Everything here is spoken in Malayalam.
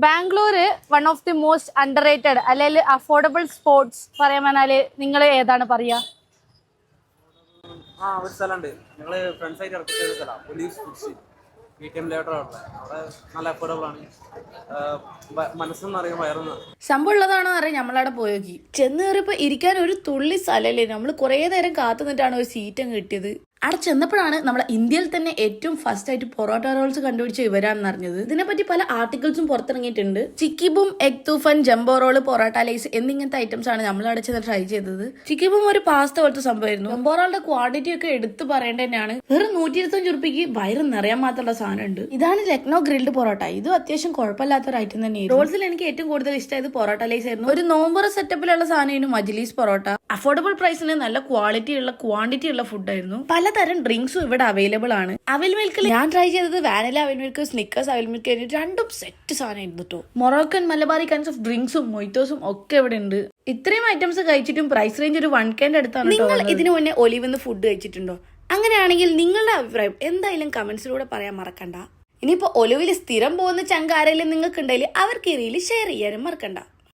Bangalore one of the most under rated അല്ലെങ്കിൽ അഫോർഡബിൾ സ്പോർട്സ് പറയാൻ പറഞ്ഞാല് നിങ്ങൾ ഏതാണ് പറയാ? ഒരു സ്ഥലമുണ്ട്. ഞങ്ങള് ഫ്രണ്ട്സായിട്ട് ഇറക്കിയ ഒരു സ്ഥലമാണ് പോലീസ് ഫുഡ്സ് KTM ലേറ്റർ അവിടെ നല്ല അഫോർഡബിൾ ആണ്. മനസ്സെന്ന് അറിയാൻ വയറുന്ന സംഭവം ഉള്ളതാണോ അറിയാം. നമ്മളവിടെ പോയോക്കി ചെന്ന് കയറിയപ്പോ ഇരിക്കാൻ ഒരു തുള്ളി സ്ഥലമല്ലേ. നമ്മൾ കുറെ നേരം കാത്തു നിന്നിട്ടാണ് ഒരു സീറ്റ് അങ്ങ് കിട്ടിയത്. അവിടെ ചെന്നപ്പോഴാണ് നമ്മളെ ഇന്ത്യയിൽ തന്നെ ഏറ്റവും ഫസ്റ്റ് ആയിട്ട് പൊറോട്ട റോൾസ് കണ്ടുപിടിച്ച ഇവരാണെന്ന് അറിഞ്ഞത്. ഇതിനെപ്പറ്റി പല ആർട്ടിക്കിൾസും പുറത്തിറങ്ങിയിട്ടുണ്ട്. ചിക്കിബും, egg toofan, jumbo roll, porotta ലൈസ് എന്നിങ്ങനത്തെ ഐറ്റംസ് ആണ് നമ്മൾ അവിടെ ചെന്ന് ട്രൈ ചെയ്തത്. ചിക്കിബും ഒരു പാസ്ത പോലത്തെ സംഭവമായിരുന്നു. ജംബോ റോളിന്റെ ക്വാണ്ടിറ്റി ഒക്കെ എടുത്ത് പറയേണ്ടത് തന്നെയാണ്. വെറും 125 രൂപയ്ക്ക് വയറ് നിറയാൻ മാത്രമുള്ള സാധനം ഉണ്ട്. ഇതാണ് ലക്നോ ഗ്രിൽഡ് പൊറോട്ട. ഇതും അത്യാവശ്യം കുഴപ്പമില്ലാത്ത ഒരു ഐറ്റം തന്നെയായിരുന്നു. റോൾസിൽ എനിക്ക് ഏറ്റവും കൂടുതൽ ഇഷ്ടമായത് പൊറോട്ട ലൈസ് ആയിരുന്നു. ഒരു നോമ്പറ സെറ്റപ്പിലുള്ള സാധനമായിരുന്നു മജ്ലീസ് പൊറോട്ട. അഫോർഡബിൾ പ്രൈസിന് നല്ല ക്വാളിറ്റി ഉള്ള ക്വാണ്ടിറ്റി ഉള്ള ഫുഡായിരുന്നു. പലതരം ഡ്രിങ്ക്സും ഇവിടെ അവൈലബിൾ ആണ്. അവിൽ മിൽക്കിൽ ഞാൻ ട്രൈ ചെയ്തത് വാനില അവിൽ മിൽക്ക്, സ്നിക്കേഴ്സ് അവിൽ മിൽക്ക്, രണ്ടും സെറ്റ് സാധനമായിരുന്നു കേട്ടോ. മൊറോക്കൻ മലബാറി കൈൻഡ്സ് ഓഫ് ഡ്രിങ്ക്സും മൊയ്ത്തോസും ഒക്കെ ഇവിടെ ഉണ്ട്. ഇത്രയും ഐറ്റംസ് കഴിച്ചിട്ടും പ്രൈസ് റേഞ്ച് ഒരു 1K അടുത്താണ്. നിങ്ങൾ ഇതിനു മുന്നേ ഒലിവെന്ന് ഫുഡ് കഴിച്ചിട്ടുണ്ടോ? അങ്ങനെയാണെങ്കിൽ നിങ്ങളുടെ അഭിപ്രായം എന്തായാലും കമന്റ്സിലൂടെ പറയാൻ മറക്കണ്ട. ഇനിയിപ്പോ ഒലിവിൽ സ്ഥിരം പോകുന്ന ചങ്കാരെങ്കിലും നിങ്ങൾക്ക് ഉണ്ടെങ്കിൽ അവർക്ക് ഈ റീല് ഷെയർ ചെയ്യാനും മറക്കണ്ട.